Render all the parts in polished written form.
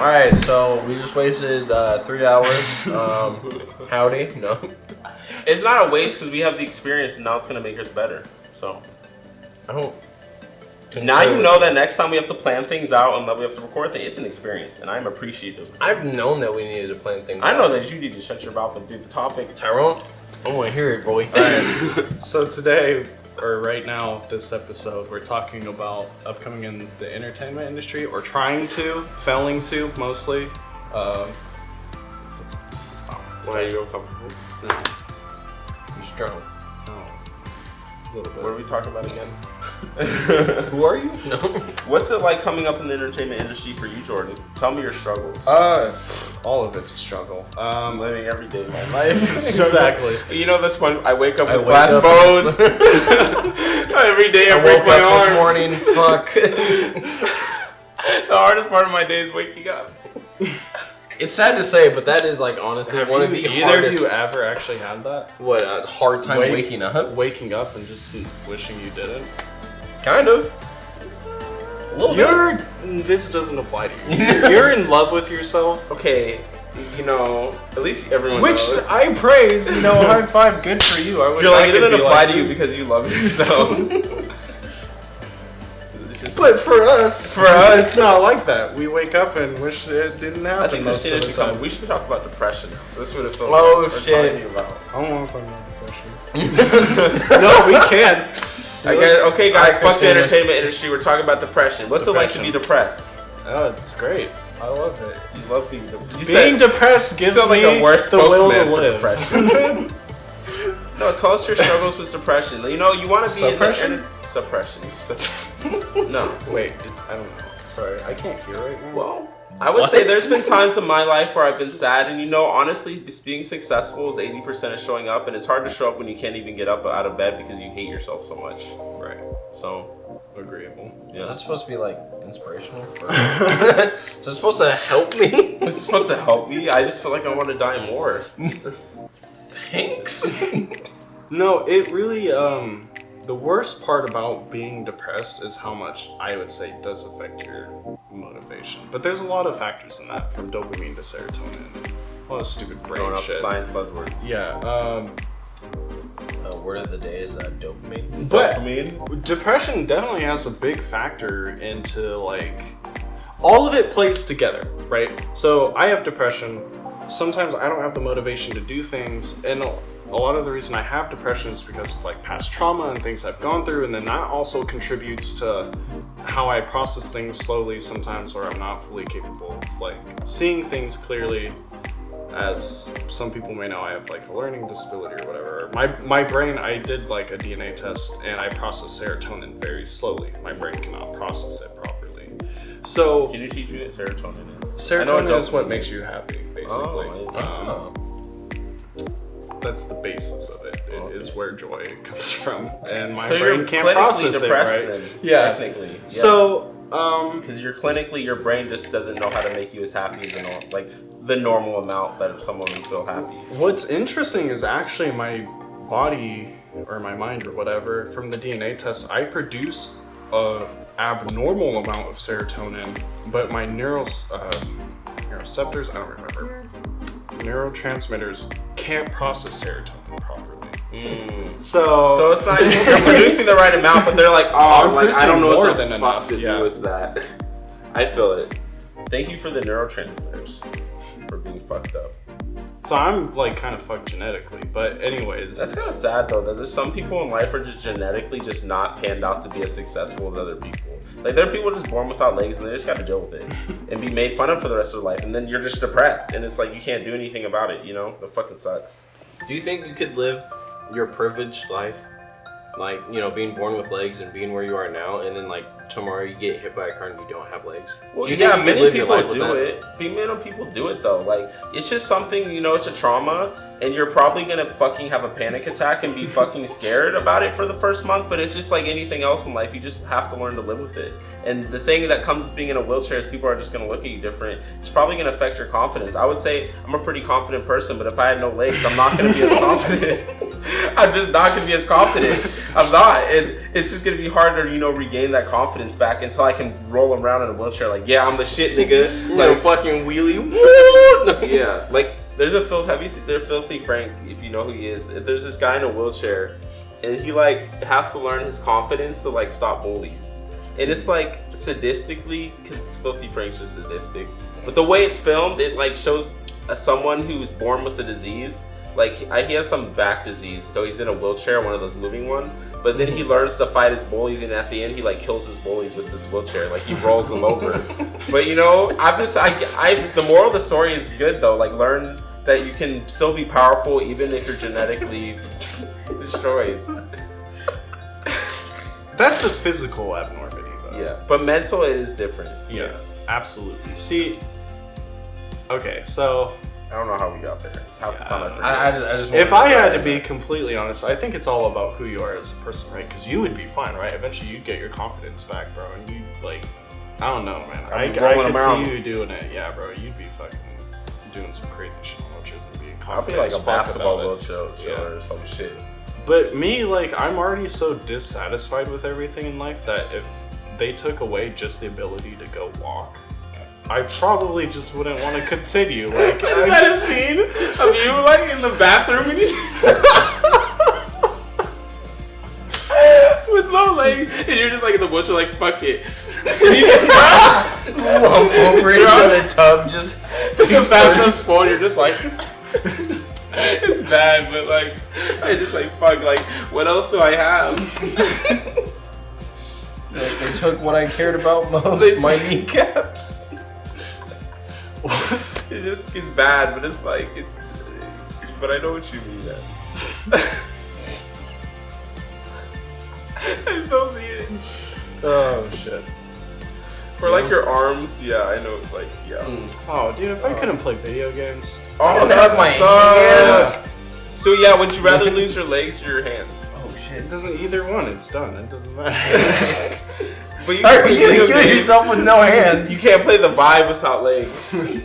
Alright, so we just wasted 3 hours. Howdy? No. It's not a waste because we have the experience and now it's going to make us better. So. I don't. Now you know that next time we have to plan things out and that we have to record things, it's an experience, and I'm appreciative. I've known that we needed to plan things I out. know that you need to shut your mouth and do the topic. Tyrone, I want to hear it, boy. Alright, so today, or right now, this episode, we're talking about upcoming in the entertainment industry, or trying to, failing to, mostly. Why are you uncomfortable? No, You're strong. no, a little bit. What are we talking about again? Who are you? No. What's it like coming up in the entertainment industry for you, Jordan? Tell me your struggles. All of it's a struggle. I'm living every day of my life. Exactly. You know this one. I wake up with wake glass up bones. Every day I break woke my up arms. this morning. Fuck. The hardest part of my day is waking up. It's sad to say, but that is like honestly Have one of you- the either hardest. of you ever actually had that? What a hard time Wake- waking up. Waking up and just wishing you didn't? Kind of. A little bit. This doesn't apply to you. You're in love with yourself. Okay, you know, at least everyone Which knows. I praise, high five, good for you. I wish You're like, I it could doesn't be apply like to you because you love yourself. It's just- But for us, For us- it's not like that. We wake up and wish it didn't happen I think most of the time. we should talk about depression. This would have felt Oh, like we're shit. talking about. I don't want to talk about depression. No, we can. I guess, okay, guys, Alright, fuck the Christina. entertainment industry. We're talking about depression. What's it like to be depressed? Oh, it's great. I love it. You love being depressed. You Being said, depressed you gives sound like me a worse the will spokesman to for live. depression. No, tell us your struggles with depression. You know, you want to be Suppression? in the suppression. No. Wait, I don't know. Sorry, I can't hear right now. Well, I would say there's been times in my life where I've been sad, and honestly, being successful is 80% of showing up, and it's hard to show up when you can't even get up out of bed because you hate yourself so much. Right. So, Agreeable. Is yeah. that supposed to be like inspirational? Is that supposed to help me? It's supposed to help me. I just feel like I want to die more. Thanks. No, it really, the worst part about being depressed is how much I would say does affect your motivation. But there's a lot of factors in that, from dopamine to serotonin. A lot of stupid brain Throwing up shit. science buzzwords. Yeah, Word of the day is dopamine. but Dopamine? depression definitely has a big factor into, like, all of it plays together, right? So I have depression. Sometimes I don't have the motivation to do things, and a lot of the reason I have depression is because of like past trauma and things I've gone through, and then that also contributes to how I process things slowly sometimes, where I'm not fully capable of like seeing things clearly. As some people may know, I have like a learning disability or whatever. My brain, I did like a DNA test and I process serotonin very slowly. My brain cannot process it properly. So Can you teach me what serotonin is? serotonin is what dopamine makes you happy, basically. Oh, That's the basis of it. It is where joy comes from, and my So brain you're can't clinically process it, depressed right? then, Yeah. technically. Yeah. So, because you're clinically, your brain just doesn't know how to make you as happy as the normal amount that someone would feel happy. what's interesting is actually my body or my mind or whatever from the DNA test. I produce a abnormal amount of serotonin, but my neuroreceptors, I don't remember, neurotransmitters can't process serotonin properly. So it's not you're producing the right amount, but they're like, oh, I'm like, I don't producing know more what the than fuck enough, to yeah. do with that. I feel it. Thank you for the neurotransmitters for being fucked up. So I'm like kind of fucked genetically, but anyways. That's kind of sad though, that there's some people in life are just genetically just not panned out to be as successful as other people. Like there are people just born without legs and they just gotta deal with it and be made fun of for the rest of their life, and then you're just depressed and it's like you can't do anything about it, It fucking sucks. Do you think you could live your privileged life, like being born with legs and being where you are now, and then like tomorrow you get hit by a car and you don't have legs? Well, you yeah, think you could many live your people life with do that? it. Many people do it though. Like it's just something, it's a trauma, and you're probably gonna fucking have a panic attack and be fucking scared about it for the first month. But it's just like anything else in life, you just have to learn to live with it. And the thing that comes with being in a wheelchair is people are just gonna look at you different. It's probably gonna affect your confidence. I would say I'm a pretty confident person, but if I had no legs, I'm not gonna be as confident. I'm just not gonna be as confident. I'm not, and it's just gonna be harder, regain that confidence back until I can roll around in a wheelchair. Like, yeah, I'm the shit, nigga. Like fucking wheelie. Woo! Yeah, like there's a Filthy Frank, if you know who he is. There's this guy in a wheelchair, and he like has to learn his confidence to like stop bullies. And it's like sadistically, because Filthy Frank's just sadistic. But the way it's filmed, it like shows someone who's born with a disease. Like he has some back disease, so he's in a wheelchair, one of those moving one. But then he learns to fight his bullies, and at the end he like kills his bullies with this wheelchair. Like he rolls them over. But the moral of the story is good though. Like learn that you can still be powerful even if you're genetically destroyed. That's the physical abnormality, though. Yeah, but mental it is different. Yeah, absolutely. See, okay, so I don't know how we got there. Half the time I just if I had to be completely honest, I think it's all about who you are as a person, right? Because you would be fine, right? Eventually, you'd get your confidence back, bro, and you like, I don't know, man. I could see you doing it, yeah, bro. You'd be fucking doing some crazy shit on wheelchairs and being I'll be confident. like a as fuck basketball about it. wheelchair or some shit. But me, like, I'm already so dissatisfied with everything in life that if they took away just the ability to go walk, I probably just wouldn't want to continue. Like, Is that a scene of you like in the bathroom and you with no legs and you're just like in the wheelchair like fuck it. And you just over into the tub, just pick a bathtub's full and you're just like it's bad, but like I just like fuck, like what else do I have? They took what I cared about most, my kneecaps. It's bad, but it's like but I know what you mean, man. I still see it. oh shit. For like your arms, yeah, I know, like, yeah. Oh, dude, if I couldn't play video games. Oh, don't that have my sucks. hands. So yeah, would you rather lose your legs or your hands? Oh shit. It doesn't either one. It's done. It doesn't matter. But you How can are play you gonna video kill games. yourself with no hands? You can't play the vibe without legs.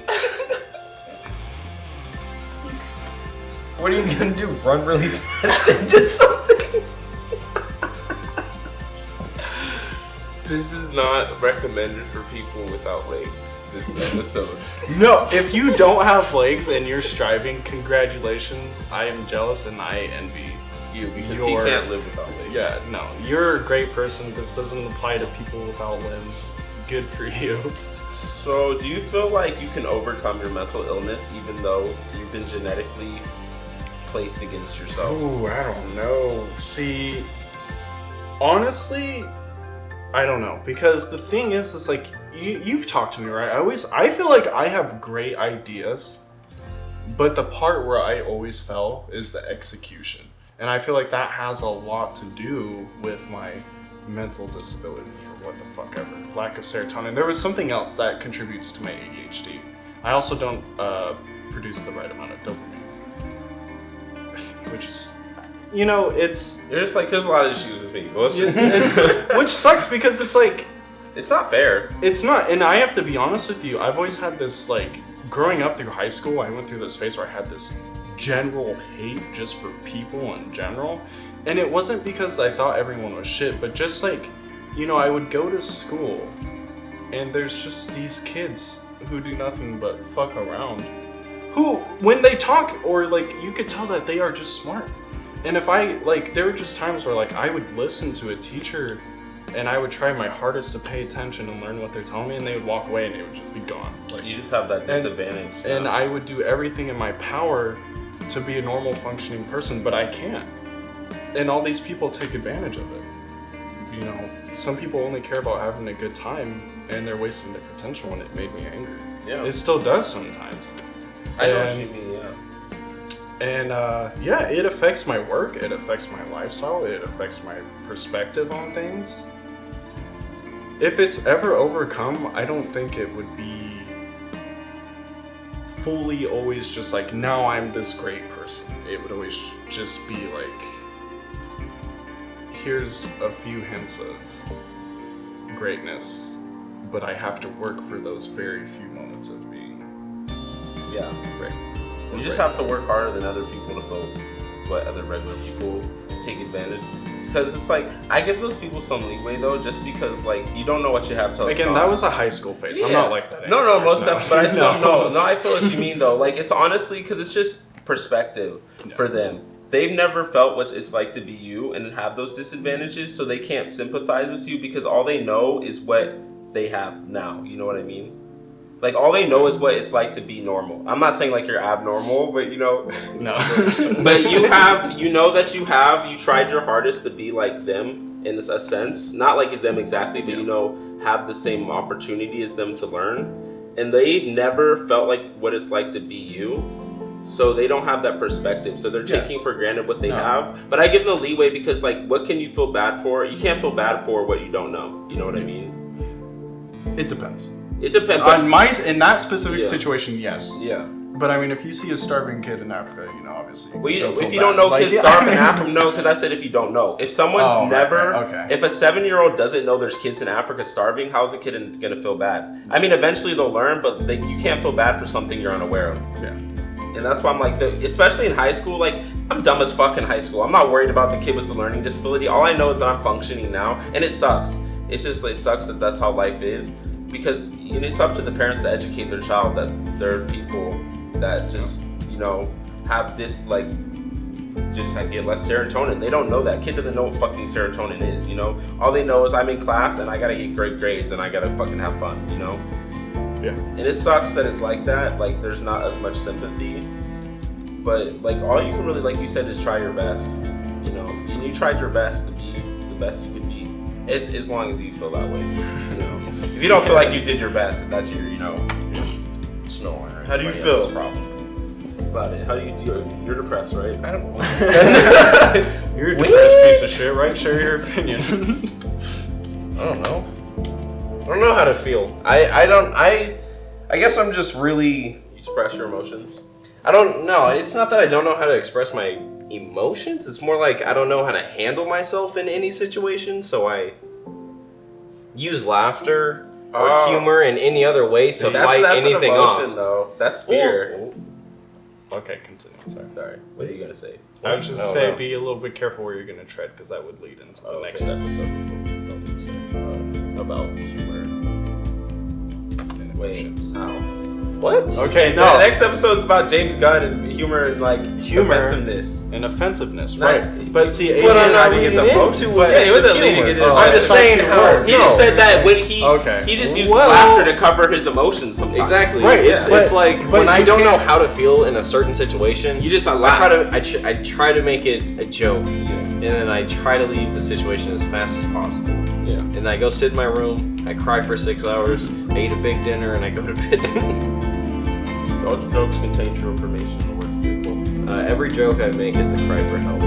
What are you gonna do? Run really fast into something? This is not recommended for people without legs. This episode. No, if you don't have legs and you're striving, congratulations. I am jealous and I envy You, because Your- he can't live without legs. Yeah, no, you're a great person. This doesn't apply to people without limbs. Good for you. So, do you feel like you can overcome your mental illness even though you've been genetically placed against yourself? Ooh, I don't know. See, honestly, I don't know, because the thing is like you've talked to me, right? I feel like I have great ideas, but the part where I always fell is the execution. And I feel like that has a lot to do with my mental disability or what the fuck ever. Lack of serotonin. There was something else that contributes to my ADHD. I also don't produce the right amount of dopamine. Which is, There's a lot of issues with me. Well, which sucks because it's like, it's not fair. it's not, and I have to be honest with you, I've always had this, like, growing up through high school, I went through this phase where I had this general hate just for people in general, and it wasn't because I thought everyone was shit, but just like, I would go to school, and there's just these kids who do nothing but fuck around, who, when they talk, or like, you could tell that they are just smart. And if I, like, there were just times where, like, I would listen to a teacher and I would try my hardest to pay attention and learn what they're telling me, and they would walk away and it would just be gone. Like, You just have that disadvantage. and I would do everything in my power to be a normal functioning person, but I can't. And all these people take advantage of it. Some people only care about having a good time and they're wasting their potential, and it made me angry. Yeah. It still does sometimes. I know what and- you mean, yeah. And yeah, it affects my work, it affects my lifestyle, it affects my perspective on things. If it's ever overcome, I don't think it would be fully always just like, now I'm this great person. It would always just be like, here's a few hints of greatness, but I have to work for those very few moments of being Yeah. great. You just have to work harder than other people to feel what other regular people take advantage. Because it's like I give those people some leeway though, just because like you don't know what you have till it's Again, gone. that was a high school phase. I'm Yeah. not like that No, anymore. most definitely. But I still No. no. I feel what you mean though. Like it's honestly because it's just perspective for them. They've never felt what it's like to be you and have those disadvantages, so they can't sympathize with you because all they know is what they have now. You know what I mean? Like all they know is what it's like to be normal. I'm not saying like you're abnormal, but you know. No. But you know that you tried your hardest to be like them in a sense. Not like them exactly, but you know, have the same opportunity as them to learn. And they never felt like what it's like to be you. So they don't have that perspective. So they're taking for granted what they have. But I give them the leeway because like what can you feel bad for? You can't feel bad for what you don't know. You know what I mean? It depends. It depends. In that specific situation, yes. Yeah. But I mean, if you see a starving kid in Africa, you know, obviously. Well, still if feel you bad. don't know Like, kids starve in Africa, no, because I said if you don't know. If someone if a 7-year-old doesn't know there's kids in Africa starving, how is a kid gonna feel bad? I mean, eventually they'll learn, but you can't feel bad for something you're unaware of. Yeah. And that's why I'm like, especially in high school, like I'm dumb as fuck in high school. I'm not worried about the kid with the learning disability. All I know is that I'm functioning now, and it sucks. It's just it sucks that that's how life is, because it's up to the parents to educate their child that there are people that just have this like just get less serotonin. They don't know that. Kid doesn't know what fucking serotonin is. All they know is I'm in class and I gotta get great grades and I gotta fucking have fun. Yeah. And it sucks that it's like that. Like there's not as much sympathy, but like all you can really, like you said, is try your best. And you tried your best to be the best you could be. As long as you feel that way. If you don't feel like you did your best, then that's your. It's no longer. How do you anybody else's feel? Problem. About it. How do you're depressed, right? I don't. You're a depressed piece of shit, right? Share your opinion. I don't know. I don't know how to feel. I guess I'm just really. You express your emotions. I don't know. It's not that I don't know how to express my emotions. It's more like I don't know how to handle myself in any situation. So I use laughter or humor in any other way to fight anything an emotion, off. Though. That's fear. Ooh. Okay, continue. Sorry. What are you gonna say? I would just say be a little bit careful where you're going to tread, because that would lead into the next episode of what we're going to say about humor and emotions. How? What? Okay, The no. next episode is about James Gunn and humor and like offensiveness. And offensiveness, Not- right? But see, But I'm not hiding his leading emotion. into But it. he wasn't It's leading humor. it in. Oh, I'm just saying how. He just said that when he he just used Well- laughter to cover his emotions sometimes. Exactly. Right, It's but- it's like but when I you don't know can't- how to feel in a certain situation. You just I laugh. I try to make it a joke, and then I try to leave the situation as fast as possible. Yeah. And I go sit in my room. I cry for 6 hours. I eat a big dinner, and I go to bed. All jokes contain true information in the words of people. Every joke I make is a cry for help.